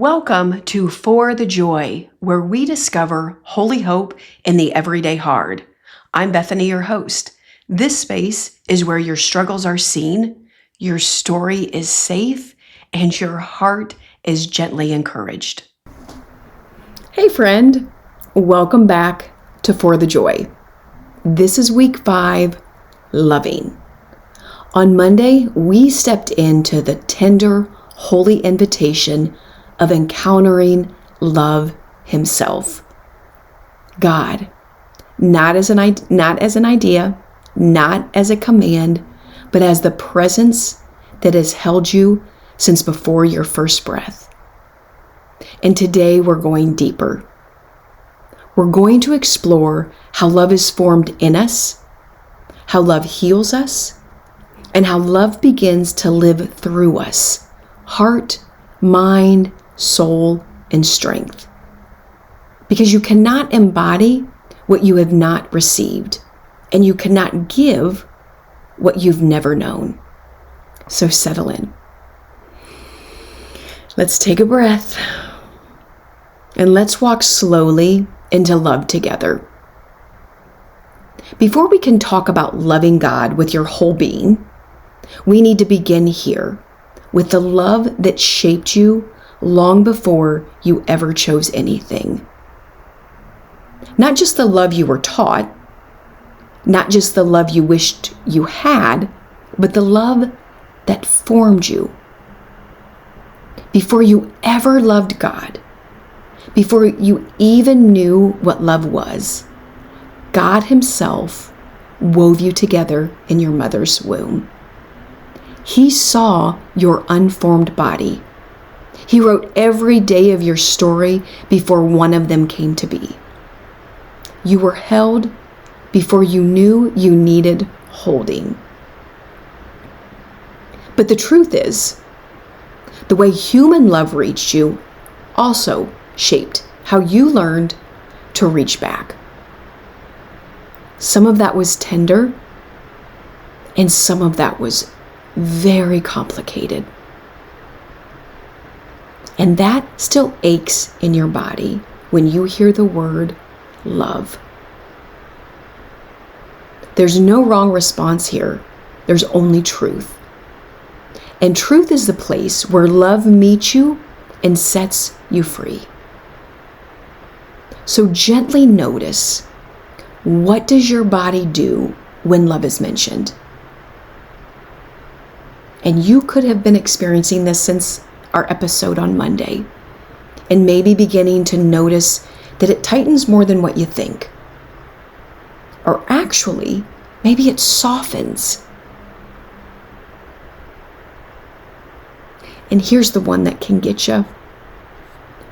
Welcome to For the Joy, where we discover holy hope in the everyday hard. I'm Bethany, your host. This space is where your struggles are seen, your story is safe, and your heart is gently encouraged. Hey friend, welcome back to For the Joy. This is week 5, loving. On Monday, we stepped into the tender, holy invitation of encountering love himself. God, not as an idea, not as a command, but as the presence that has held you since before your first breath. And today we're going deeper. We're going to explore how love is formed in us, how love heals us, and how love begins to live through us, heart, mind, soul, and strength. Because you cannot embody what you have not received, and you cannot give what you've never known. So settle in. Let's take a breath, and let's walk slowly into love together. Before we can talk about loving God with your whole being, we need to begin here with the love that shaped you long before you ever chose anything. Not just the love you were taught, not just the love you wished you had, but the love that formed you. Before you ever loved God, before you even knew what love was, God Himself wove you together in your mother's womb. He saw your unformed body. He wrote every day of your story before one of them came to be. You were held before you knew you needed holding. But the truth is, the way human love reached you also shaped how you learned to reach back. Some of that was tender, and some of that was very complicated. And that still aches in your body when you hear the word love. There's no wrong response here. There's only truth. And truth is the place where love meets you and sets you free. So gently notice, what does your body do when love is mentioned? And you could have been experiencing this since our episode on Monday, and maybe beginning to notice that it tightens more than what you think. Or actually, maybe it softens. And here's the one that can get you.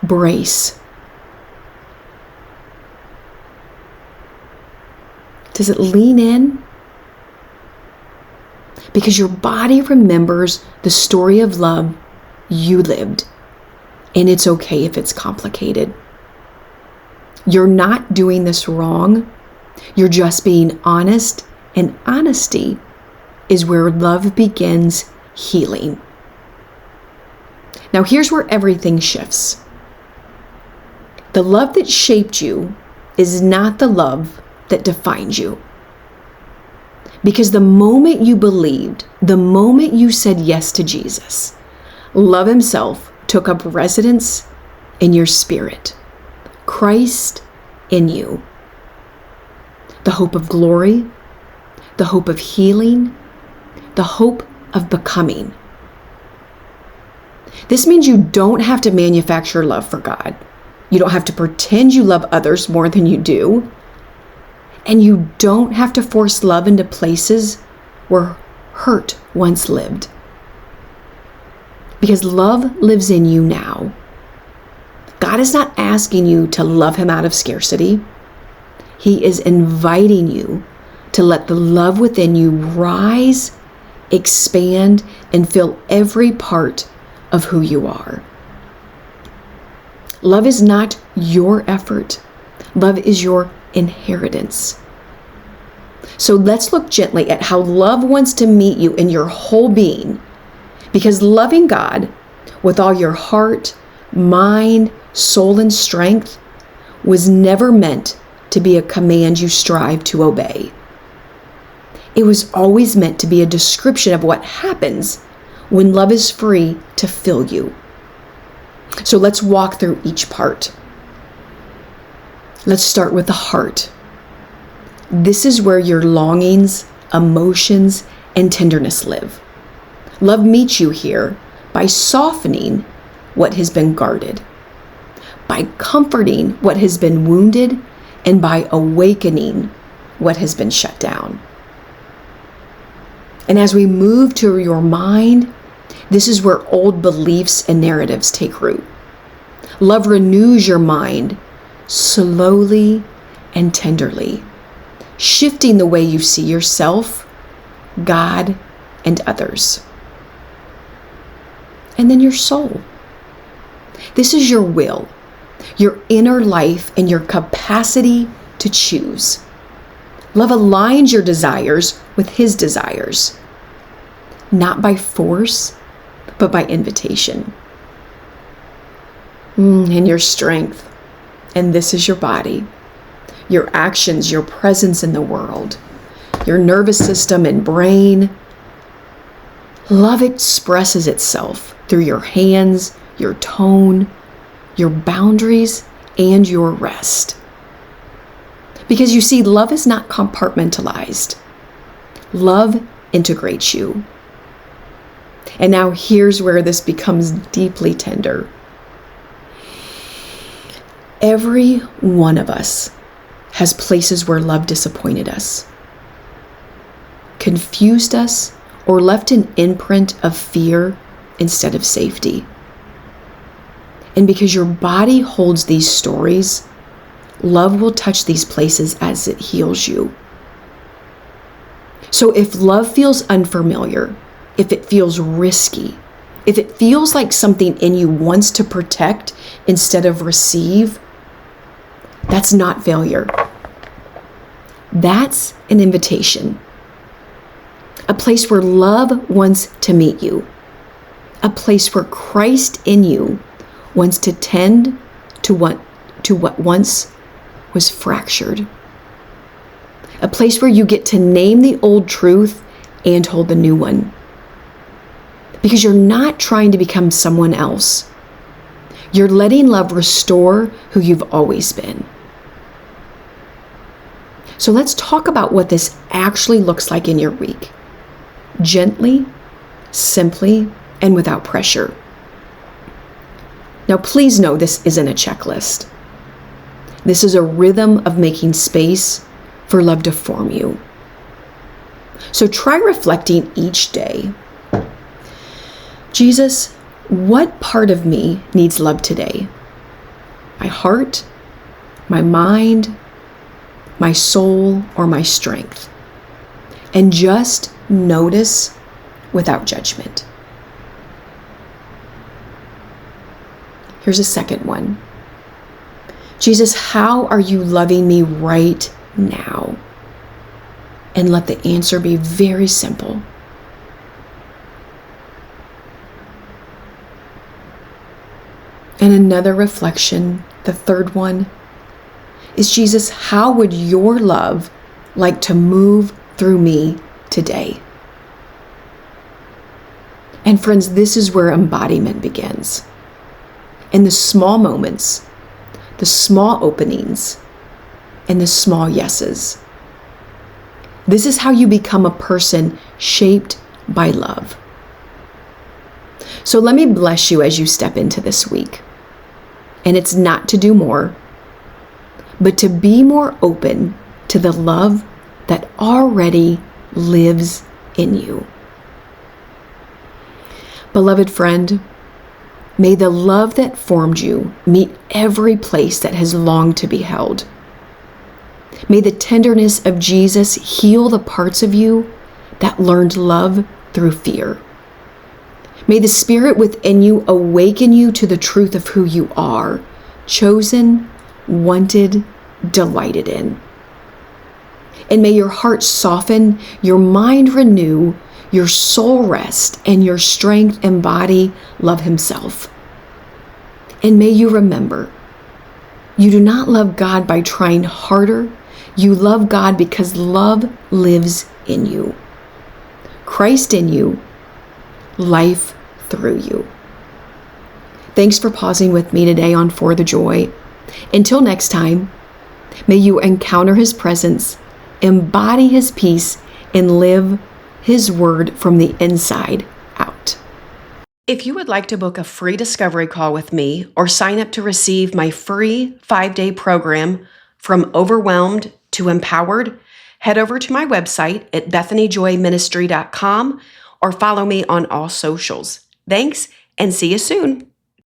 Brace. Does it lean in? Because your body remembers the story of love you lived, and it's okay if it's complicated. You're not doing this wrong. You're just being honest, and honesty is where love begins healing. Now here's where everything shifts. The love that shaped you is not the love that defines you. Because the moment you believed, the moment you said yes to Jesus, love Himself took up residence in your spirit. Christ in you. The hope of glory, the hope of healing, the hope of becoming. This means you don't have to manufacture love for God. You don't have to pretend you love others more than you do. And you don't have to force love into places where hurt once lived. Because love lives in you now. God is not asking you to love Him out of scarcity. He is inviting you to let the love within you rise, expand, and fill every part of who you are. Love is not your effort. Love is your inheritance. So let's look gently at how love wants to meet you in your whole being, because loving God with all your heart, mind, soul, and strength was never meant to be a command you strive to obey. It was always meant to be a description of what happens when love is free to fill you. So let's walk through each part. Let's start with the heart. This is where your longings, emotions, and tenderness live. Love meets you here by softening what has been guarded, by comforting what has been wounded, and by awakening what has been shut down. And as we move to your mind, this is where old beliefs and narratives take root. Love renews your mind slowly and tenderly, shifting the way you see yourself, God, and others. And then your soul. This is your will, your inner life, and your capacity to choose. Love aligns your desires with His desires, not by force, but by invitation. And your strength. And this is your body, your actions, your presence in the world, your nervous system and brain. Love expresses itself through your hands, your tone, your boundaries, and your rest. Because you see, love is not compartmentalized. Love integrates you. And now here's where this becomes deeply tender. Every one of us has places where love disappointed us, confused us, or left an imprint of fear instead of safety. And because your body holds these stories, love will touch these places as it heals you. So if love feels unfamiliar, if it feels risky, if it feels like something in you wants to protect instead of receive, that's not failure. That's an invitation. A place where love wants to meet you. A place where Christ in you wants to tend to what once was fractured. A place where you get to name the old truth and hold the new one. Because you're not trying to become someone else. You're letting love restore who you've always been. So let's talk about what this actually looks like in your week. Gently, simply, and without pressure. Now, please know this isn't a checklist. This is a rhythm of making space for love to form you. So try reflecting each day. Jesus, what part of me needs love today? My heart, my mind, my soul, or my strength? And just notice without judgment. Here's a second one. Jesus, how are you loving me right now? And let the answer be very simple. And another reflection, the third one, is Jesus, how would your love like to move through me today? And friends, this is where embodiment begins. In the small moments, the small openings, and the small yeses. This is how you become a person shaped by love. So let me bless you as you step into this week. And it's not to do more, but to be more open to the love that already lives in you. Beloved friend, may the love that formed you meet every place that has longed to be held. May the tenderness of Jesus heal the parts of you that learned love through fear. May the Spirit within you awaken you to the truth of who you are, chosen, wanted, delighted in. And may your heart soften, your mind renew, your soul rest, and your strength embody love Himself. And may you remember, you do not love God by trying harder. You love God because love lives in you. Christ in you, life through you. Thanks for pausing with me today on For the Joy. Until next time, may you encounter His presence, embody His peace, and live His word from the inside out. If you would like to book a free discovery call with me or sign up to receive my free 5-day program, From Overwhelmed to Empowered, head over to my website at bethanyjoyministry.com or follow me on all socials. Thanks, and see you soon.